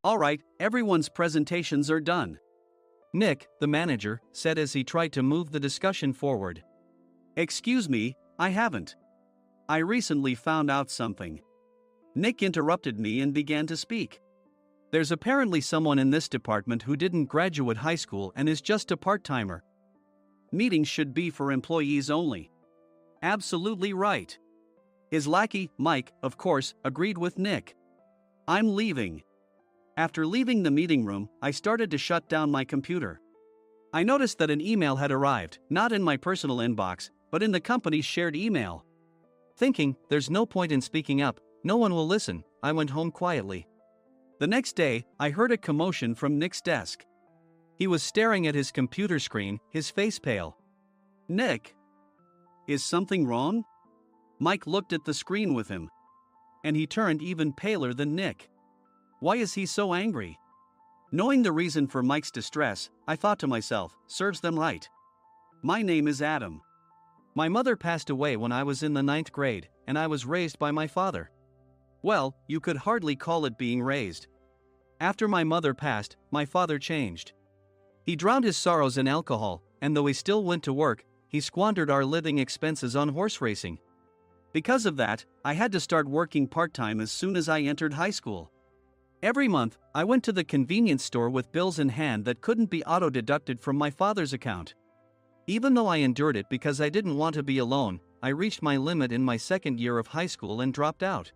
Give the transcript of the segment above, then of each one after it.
All right, everyone's presentations are done. Nick, the manager, said as he tried to move the discussion forward. Excuse me, I haven't. I recently found out something. Nick interrupted me and began to speak. There's apparently someone in this department who didn't graduate high school and is just a part-timer. Meetings should be for employees only. Absolutely right. His lackey, Mike, of course, agreed with Nick. I'm leaving. After leaving the meeting room, I started to shut down my computer. I noticed that an email had arrived, not in my personal inbox, but in the company's shared email. Thinking, there's no point in speaking up, no one will listen, I went home quietly. The next day, I heard a commotion from Nick's desk. He was staring at his computer screen, his face pale. Nick! Is something wrong? Mike looked at the screen with him. And he turned even paler than Nick. Why is he so angry? Knowing the reason for Mike's distress, I thought to myself, serves them right. My name is Adam. My mother passed away when I was in the 9th grade, and I was raised by my father. Well, you could hardly call it being raised. After my mother passed, my father changed. He drowned his sorrows in alcohol, and though he still went to work, he squandered our living expenses on horse racing. Because of that, I had to start working part-time as soon as I entered high school. Every month, I went to the convenience store with bills in hand that couldn't be auto-deducted from my father's account. Even though I endured it because I didn't want to be alone, I reached my limit in my second year of high school and dropped out.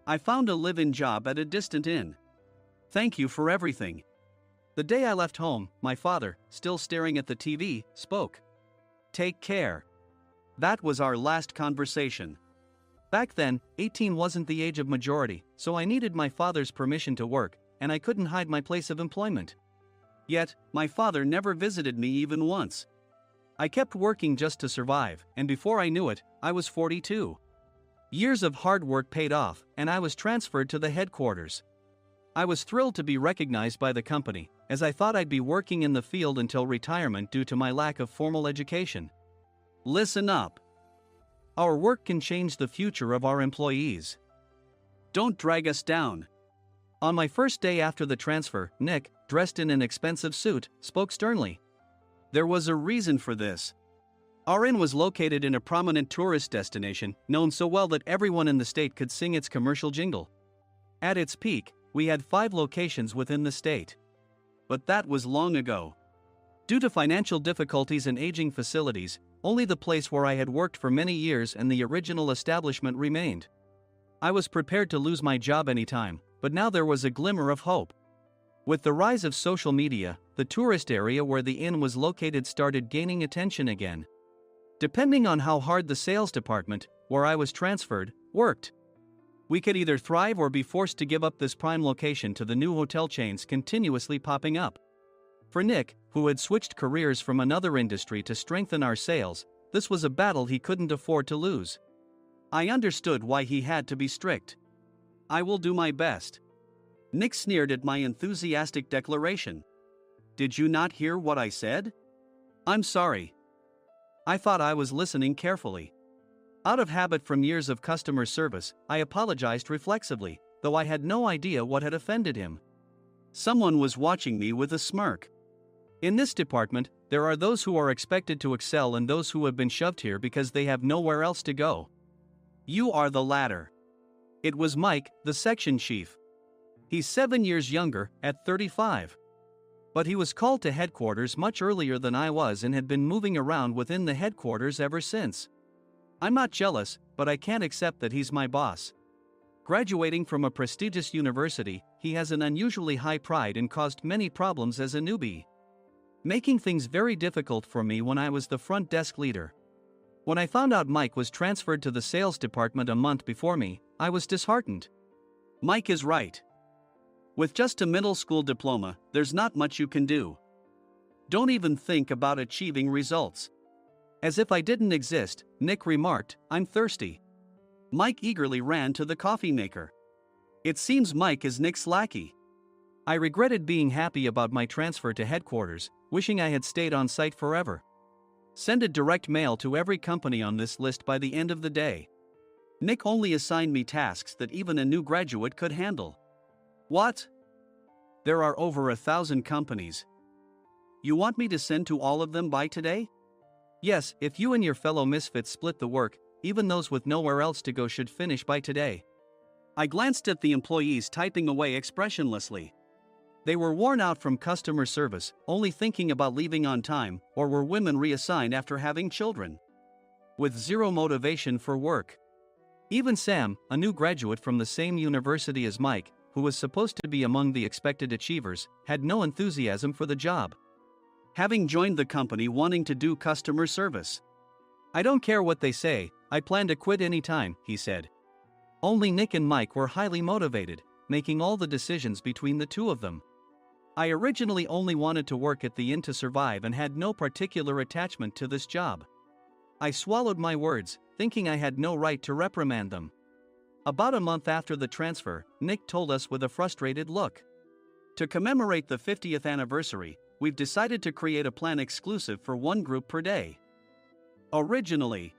I found a live-in job at a distant inn. Thank you for everything. The day I left home, my father, still staring at the TV, spoke. Take care. That was our last conversation. Back then, 18 wasn't the age of majority, so I needed my father's permission to work, and I couldn't hide my place of employment. Yet, my father never visited me even once. I kept working just to survive, and before I knew it, I was 42. Years of hard work paid off, and I was transferred to the headquarters. I was thrilled to be recognized by the company, as I thought I'd be working in the field until retirement due to my lack of formal education. Listen up. Our work can change the future of our employees. Don't drag us down. On my first day after the transfer, Nick, dressed in an expensive suit, spoke sternly. There was a reason for this. Our inn was located in a prominent tourist destination, known so well that everyone in the state could sing its commercial jingle. At its peak, we had 5 locations within the state. But that was long ago. Due to financial difficulties and aging facilities, only the place where I had worked for many years and the original establishment remained. I was prepared to lose my job anytime, but now there was a glimmer of hope. With the rise of social media, the tourist area where the inn was located started gaining attention again. Depending on how hard the sales department, where I was transferred, worked, we could either thrive or be forced to give up this prime location to the new hotel chains continuously popping up. For Nick, who had switched careers from another industry to strengthen our sales, this was a battle he couldn't afford to lose. I understood why he had to be strict. I will do my best. Nick sneered at my enthusiastic declaration. Did you not hear what I said? I'm sorry. I thought I was listening carefully. Out of habit from years of customer service, I apologized reflexively, though I had no idea what had offended him. Someone was watching me with a smirk. In this department, there are those who are expected to excel and those who have been shoved here because they have nowhere else to go. You are the latter. It was Mike, the section chief. He's 7 years younger, at 35. But he was called to headquarters much earlier than I was and had been moving around within the headquarters ever since. I'm not jealous, but I can't accept that he's my boss. Graduating from a prestigious university, he has an unusually high pride and caused many problems as a newbie, making things very difficult for me when I was the front desk leader. When I found out Mike was transferred to the sales department a month before me, I was disheartened. Mike is right. With just a middle school diploma, there's not much you can do. Don't even think about achieving results. As if I didn't exist, Nick remarked, I'm thirsty. Mike eagerly ran to the coffee maker. It seems Mike is Nick's lackey. I regretted being happy about my transfer to headquarters, wishing I had stayed on site forever. Send a direct mail to every company on this list by the end of the day. Nick only assigned me tasks that even a new graduate could handle. What? There are over 1,000 companies. You want me to send to all of them by today? Yes, if you and your fellow misfits split the work, even those with nowhere else to go should finish by today. I glanced at the employees typing away expressionlessly. They were worn out from customer service, only thinking about leaving on time, or were women reassigned after having children. With zero motivation for work. Even Sam, a new graduate from the same university as Mike, who was supposed to be among the expected achievers, had no enthusiasm for the job. Having joined the company wanting to do customer service. I don't care what they say, I plan to quit anytime, he said. Only Nick and Mike were highly motivated, making all the decisions between the two of them. I originally only wanted to work at the inn to survive and had no particular attachment to this job. I swallowed my words, thinking I had no right to reprimand them. About a month after the transfer, Nick told us with a frustrated look. To commemorate the 50th anniversary, we've decided to create a plan exclusive for one group per day. Originally,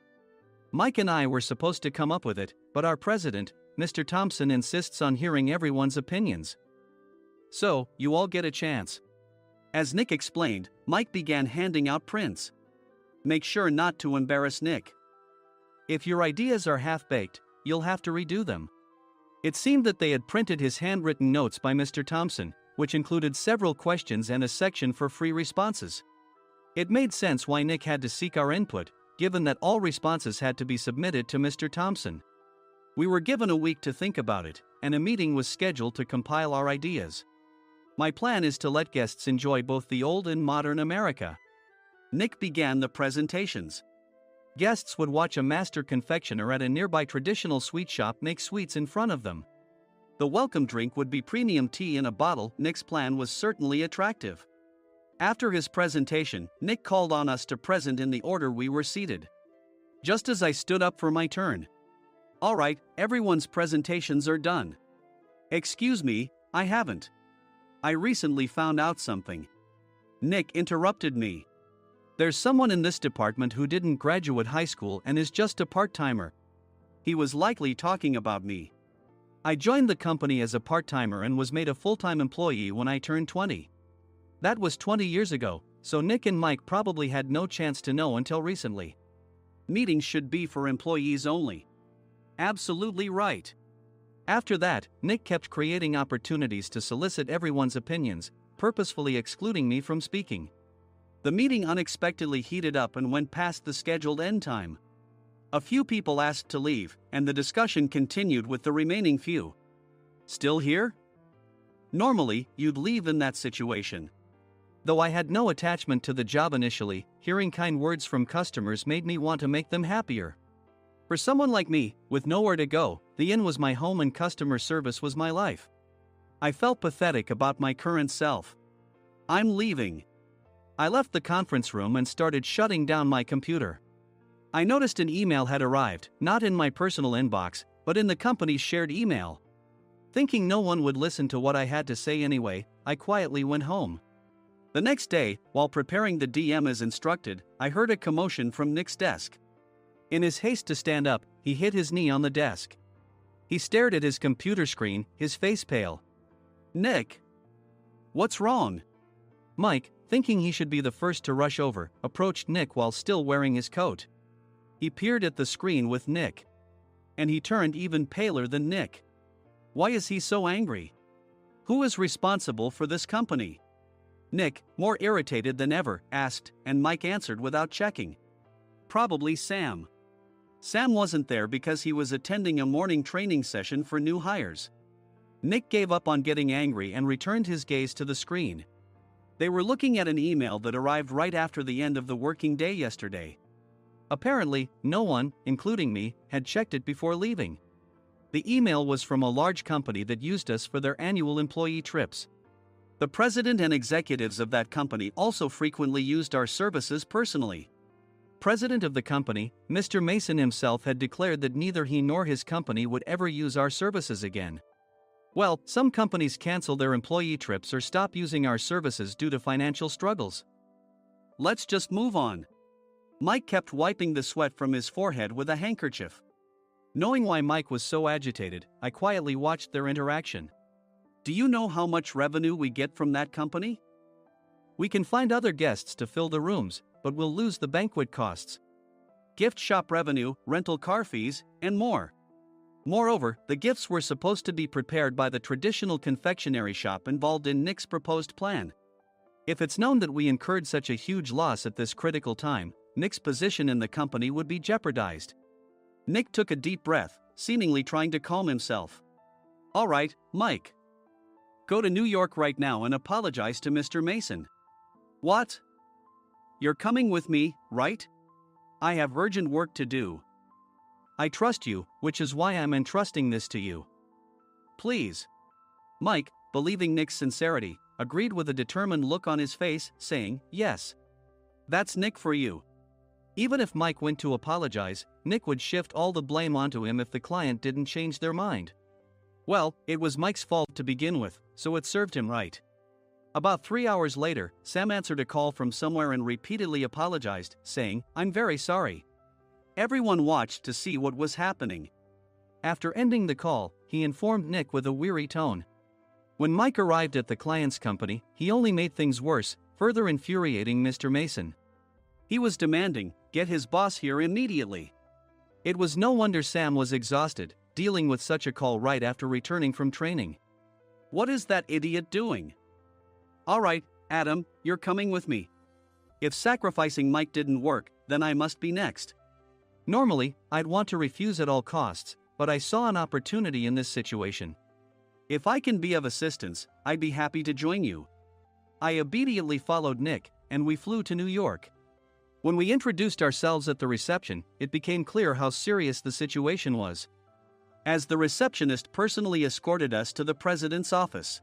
Mike and I were supposed to come up with it, but our president, Mr. Thompson, insists on hearing everyone's opinions. So, you all get a chance. As Nick explained, Mike began handing out prints. Make sure not to embarrass Nick. If your ideas are half-baked, you'll have to redo them. It seemed that they had printed his handwritten notes by Mr. Thompson, which included several questions and a section for free responses. It made sense why Nick had to seek our input, given that all responses had to be submitted to Mr. Thompson. We were given a week to think about it, and a meeting was scheduled to compile our ideas. My plan is to let guests enjoy both the old and modern America. Nick began the presentations. Guests would watch a master confectioner at a nearby traditional sweet shop make sweets in front of them. The welcome drink would be premium tea in a bottle. Nick's plan was certainly attractive. After his presentation, Nick called on us to present in the order we were seated. Just as I stood up for my turn. All right, everyone's presentations are done. Excuse me, I haven't. I recently found out something. Nick interrupted me. There's someone in this department who didn't graduate high school and is just a part-timer. He was likely talking about me. I joined the company as a part-timer and was made a full-time employee when I turned 20. That was 20 years ago, so Nick and Mike probably had no chance to know until recently. Meetings should be for employees only. Absolutely right. After that, Nick kept creating opportunities to solicit everyone's opinions, purposefully excluding me from speaking. The meeting unexpectedly heated up and went past the scheduled end time. A few people asked to leave, and the discussion continued with the remaining few. Still here? Normally, you'd leave in that situation. Though I had no attachment to the job initially, hearing kind words from customers made me want to make them happier. For someone like me, with nowhere to go, the inn was my home and customer service was my life. I felt pathetic about my current self. I'm leaving. I left the conference room and started shutting down my computer. I noticed an email had arrived, not in my personal inbox, but in the company's shared email. Thinking no one would listen to what I had to say anyway, I quietly went home. The next day, while preparing the DM as instructed, I heard a commotion from Nick's desk. In his haste to stand up, he hit his knee on the desk. He stared at his computer screen, his face pale. Nick! What's wrong? Mike, thinking he should be the first to rush over, approached Nick while still wearing his coat. He peered at the screen with Nick. And he turned even paler than Nick. Why is he so angry? Who is responsible for this company? Nick, more irritated than ever, asked, and Mike answered without checking. Probably Sam. Sam wasn't there because he was attending a morning training session for new hires. Nick gave up on getting angry and returned his gaze to the screen. They were looking at an email that arrived right after the end of the working day yesterday. Apparently, no one, including me, had checked it before leaving. The email was from a large company that used us for their annual employee trips. The president and executives of that company also frequently used our services personally. President of the company, Mr. Mason himself, had declared that neither he nor his company would ever use our services again. Well, some companies cancel their employee trips or stop using our services due to financial struggles. Let's just move on. Mike kept wiping the sweat from his forehead with a handkerchief. Knowing why Mike was so agitated, I quietly watched their interaction. Do you know how much revenue we get from that company? We can find other guests to fill the rooms, but we'll lose the banquet costs. Gift shop revenue, rental car fees, and more. Moreover, the gifts were supposed to be prepared by the traditional confectionery shop involved in Nick's proposed plan. If it's known that we incurred such a huge loss at this critical time, Nick's position in the company would be jeopardized. Nick took a deep breath, seemingly trying to calm himself. All right, Mike. Go to New York right now and apologize to Mr. Mason. What? You're coming with me, right? I have urgent work to do. I trust you, which is why I'm entrusting this to you. Please. Mike, believing Nick's sincerity, agreed with a determined look on his face, saying, yes. That's Nick for you. Even if Mike went to apologize, Nick would shift all the blame onto him if the client didn't change their mind. Well, it was Mike's fault to begin with, so it served him right. About 3 hours later, Sam answered a call from somewhere and repeatedly apologized, saying, I'm very sorry. Everyone watched to see what was happening. After ending the call, he informed Nick with a weary tone. When Mike arrived at the client's company, he only made things worse, further infuriating Mr. Mason. He was demanding, get his boss here immediately. It was no wonder Sam was exhausted, dealing with such a call right after returning from training. What is that idiot doing? All right, Adam, you're coming with me. If sacrificing Mike didn't work, then I must be next. Normally, I'd want to refuse at all costs, but I saw an opportunity in this situation. If I can be of assistance, I'd be happy to join you. I obediently followed Nick, and we flew to New York. When we introduced ourselves at the reception, it became clear how serious the situation was. As the receptionist personally escorted us to the president's office.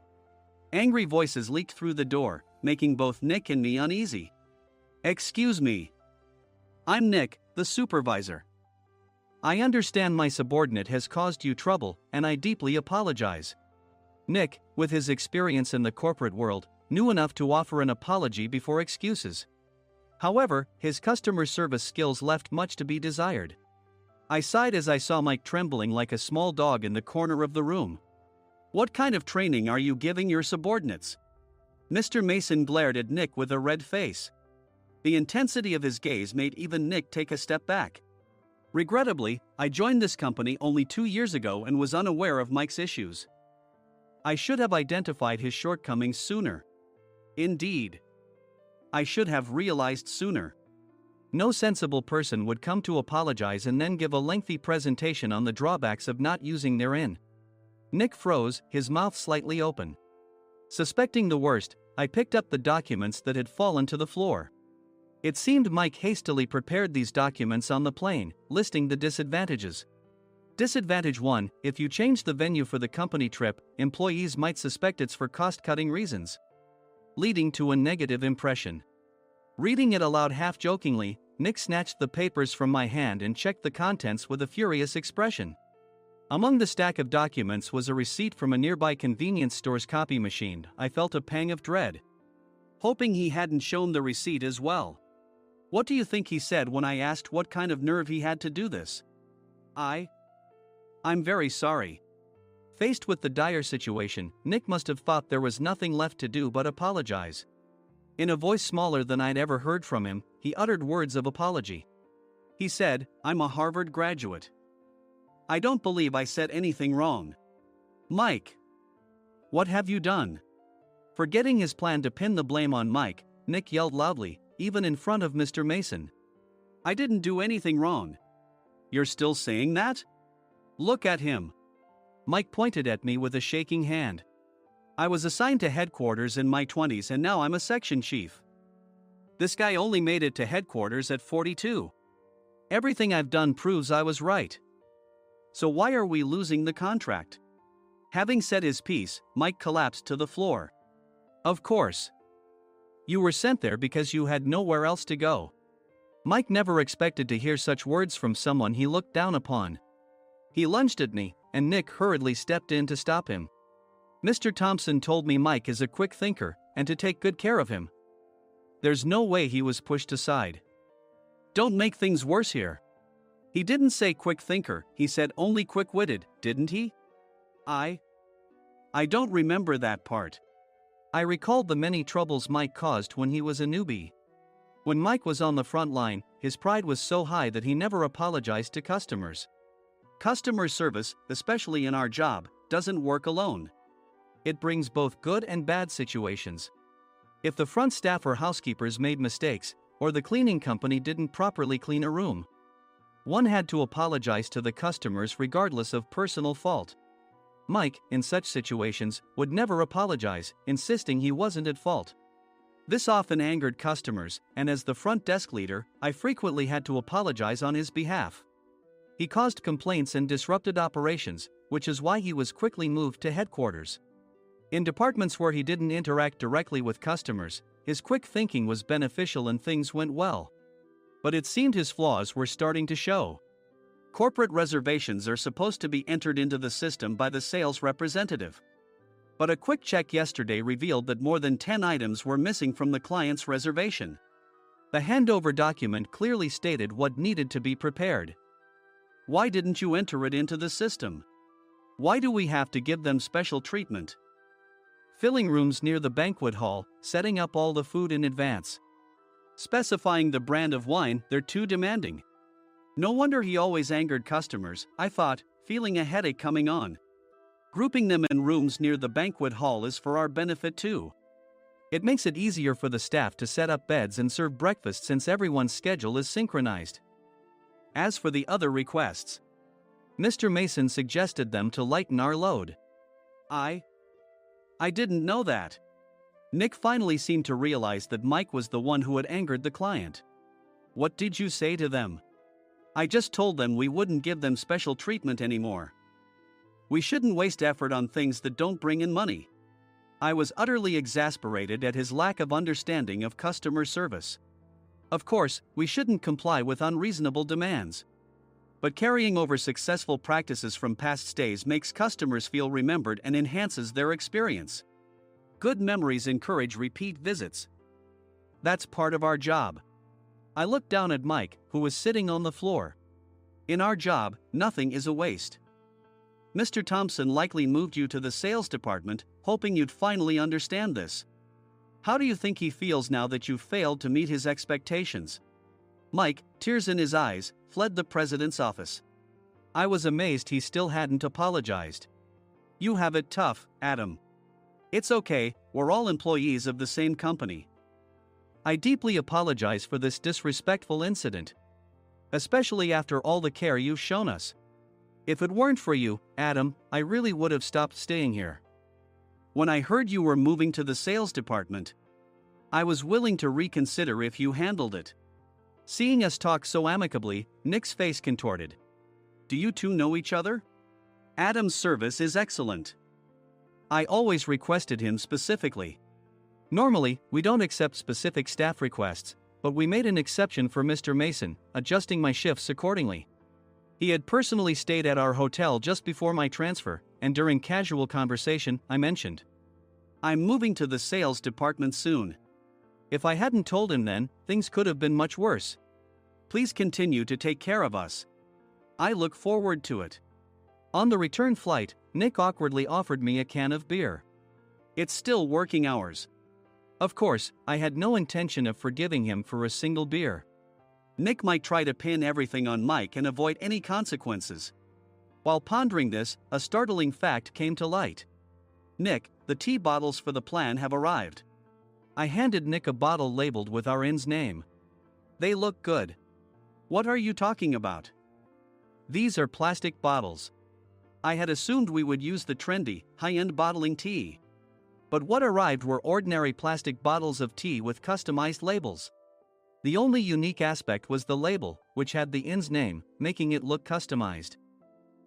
Angry voices leaked through the door, making both Nick and me uneasy. Excuse me. I'm Nick, the supervisor. I understand my subordinate has caused you trouble, and I deeply apologize. Nick, with his experience in the corporate world, knew enough to offer an apology before excuses. However, his customer service skills left much to be desired. I sighed as I saw Mike trembling like a small dog in the corner of the room. What kind of training are you giving your subordinates? Mr. Mason glared at Nick with a red face. The intensity of his gaze made even Nick take a step back. Regrettably, I joined this company only 2 years ago and was unaware of Mike's issues. I should have identified his shortcomings sooner. Indeed. I should have realized sooner. No sensible person would come to apologize and then give a lengthy presentation on the drawbacks of not using their in. Nick froze, his mouth slightly open. Suspecting the worst, I picked up the documents that had fallen to the floor. It seemed Mike hastily prepared these documents on the plane, listing the disadvantages. Disadvantage 1: if you change the venue for the company trip, employees might suspect it's for cost-cutting reasons, leading to a negative impression. Reading it aloud half-jokingly, Nick snatched the papers from my hand and checked the contents with a furious expression. Among the stack of documents was a receipt from a nearby convenience store's copy machine. I felt a pang of dread, hoping he hadn't shown the receipt as well. What do you think he said when I asked what kind of nerve he had to do this? I'm very sorry. Faced with the dire situation, Nick must have thought there was nothing left to do but apologize. In a voice smaller than I'd ever heard from him, he uttered words of apology. He said, I'm a Harvard graduate. I don't believe I said anything wrong. Mike, what have you done? Forgetting his plan to pin the blame on Mike, Nick yelled loudly, even in front of Mr. Mason. I didn't do anything wrong. You're still saying that? Look at him. Mike pointed at me with a shaking hand. I was assigned to headquarters in my 20s and now I'm a section chief. This guy only made it to headquarters at 42. Everything I've done proves I was right. So why are we losing the contract? Having said his piece, Mike collapsed to the floor. Of course. You were sent there because you had nowhere else to go. Mike never expected to hear such words from someone he looked down upon. He lunged at me, and Nick hurriedly stepped in to stop him. Mr. Thompson told me Mike is a quick thinker, and to take good care of him. There's no way he was pushed aside. Don't make things worse here. He didn't say quick thinker, he said only quick-witted, didn't he? I I don't remember that part. I recalled the many troubles Mike caused when he was a newbie. When Mike was on the front line, his pride was so high that he never apologized to customers. Customer service, especially in our job, doesn't work alone. It brings both good and bad situations. If the front staff or housekeepers made mistakes, or the cleaning company didn't properly clean a room, one had to apologize to the customers regardless of personal fault. Mike, in such situations, would never apologize, insisting he wasn't at fault. This often angered customers, and as the front desk leader, I frequently had to apologize on his behalf. He caused complaints and disrupted operations, which is why he was quickly moved to headquarters. In departments where he didn't interact directly with customers, his quick thinking was beneficial and things went well. But it seemed his flaws were starting to show. Corporate reservations are supposed to be entered into the system by the sales representative. But a quick check yesterday revealed that more than 10 items were missing from the client's reservation. The handover document clearly stated what needed to be prepared. Why didn't you enter it into the system? Why do we have to give them special treatment? Filling rooms near the banquet hall, setting up all the food in advance. Specifying the brand of wine, they're too demanding. No wonder he always angered customers, I thought, feeling a headache coming on. Grouping them in rooms near the banquet hall is for our benefit too. It makes it easier for the staff to set up beds and serve breakfast since everyone's schedule is synchronized. As for the other requests, Mr. Mason suggested them to lighten our load. I didn't know that. Nick finally seemed to realize that Mike was the one who had angered the client. What did you say to them? I just told them we wouldn't give them special treatment anymore. We shouldn't waste effort on things that don't bring in money. I was utterly exasperated at his lack of understanding of customer service. Of course, we shouldn't comply with unreasonable demands. But carrying over successful practices from past stays makes customers feel remembered and enhances their experience. Good memories encourage repeat visits. That's part of our job. I looked down at Mike, who was sitting on the floor. In our job, nothing is a waste. Mr. Thompson likely moved you to the sales department, hoping you'd finally understand this. How do you think he feels now that you failed to meet his expectations? Mike, tears in his eyes, fled the president's office. I was amazed he still hadn't apologized. You have it tough, Adam. It's okay, we're all employees of the same company. I deeply apologize for this disrespectful incident. Especially after all the care you've shown us. If it weren't for you, Adam, I really would have stopped staying here. When I heard you were moving to the sales department, I was willing to reconsider if you handled it. Seeing us talk so amicably, Nick's face contorted. Do you two know each other? Adam's service is excellent. I always requested him specifically. Normally, we don't accept specific staff requests, but we made an exception for Mr. Mason, adjusting my shifts accordingly. He had personally stayed at our hotel just before my transfer, and during casual conversation, I mentioned, I'm moving to the sales department soon. If I hadn't told him then, things could have been much worse. Please continue to take care of us. I look forward to it. On the return flight, Nick awkwardly offered me a can of beer. It's still working hours. Of course, I had no intention of forgiving him for a single beer. Nick might try to pin everything on Mike and avoid any consequences. While pondering this, a startling fact came to light. Nick, the tea bottles for the plan have arrived. I handed Nick a bottle labeled with our inn's name. They look good. What are you talking about? These are plastic bottles. I had assumed we would use the trendy, high-end bottling tea. But what arrived were ordinary plastic bottles of tea with customized labels. The only unique aspect was the label, which had the inn's name, making it look customized.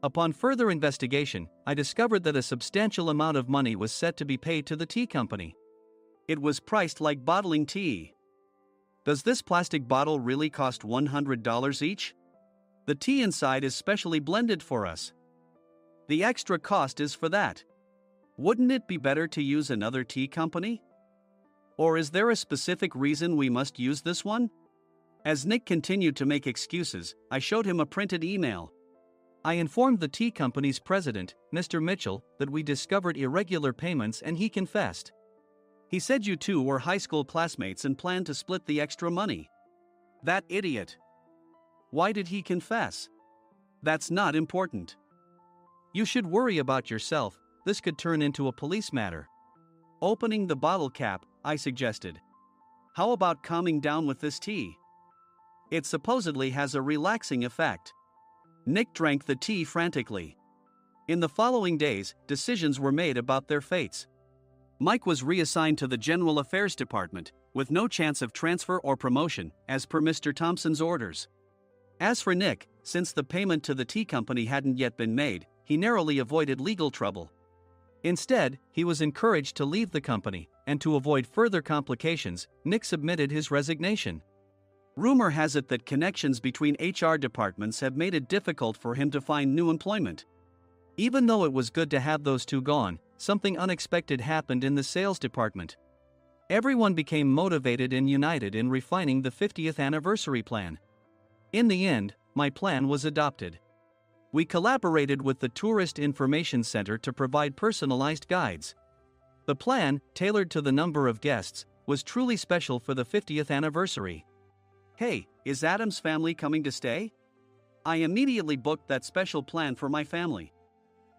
Upon further investigation, I discovered that a substantial amount of money was set to be paid to the tea company. It was priced like bottling tea. Does this plastic bottle really cost $100 each? The tea inside is specially blended for us. The extra cost is for that. Wouldn't it be better to use another tea company? Or is there a specific reason we must use this one? As Nick continued to make excuses, I showed him a printed email. I informed the tea company's president, Mr. Mitchell, that we discovered irregular payments and he confessed. He said you two were high school classmates and planned to split the extra money. That idiot. Why did he confess? That's not important. You should worry about yourself, this could turn into a police matter. Opening the bottle cap, I suggested. How about calming down with this tea? It supposedly has a relaxing effect. Nick drank the tea frantically. In the following days, decisions were made about their fates. Mike was reassigned to the General Affairs Department, with no chance of transfer or promotion, as per Mr. Thompson's orders. As for Nick, since the payment to the tea company hadn't yet been made, he narrowly avoided legal trouble. Instead, he was encouraged to leave the company, and to avoid further complications, Nick submitted his resignation. Rumor has it that connections between HR departments have made it difficult for him to find new employment. Even though it was good to have those two gone, something unexpected happened in the sales department. Everyone became motivated and united in refining the 50th anniversary plan. In the end, my plan was adopted. We collaborated with the Tourist Information Center to provide personalized guides. The plan, tailored to the number of guests, was truly special for the 50th anniversary. Hey, is Adam's family coming to stay? I immediately booked that special plan for my family.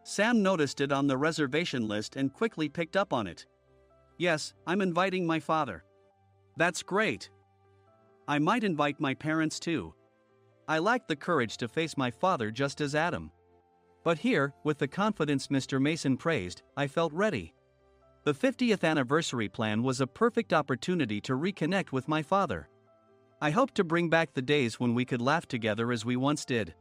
Sam noticed it on the reservation list and quickly picked up on it. Yes, I'm inviting my father. That's great. I might invite my parents too. I lacked the courage to face my father just as Adam. But here, with the confidence Mr. Mason praised, I felt ready. The 50th anniversary plan was a perfect opportunity to reconnect with my father. I hoped to bring back the days when we could laugh together as we once did.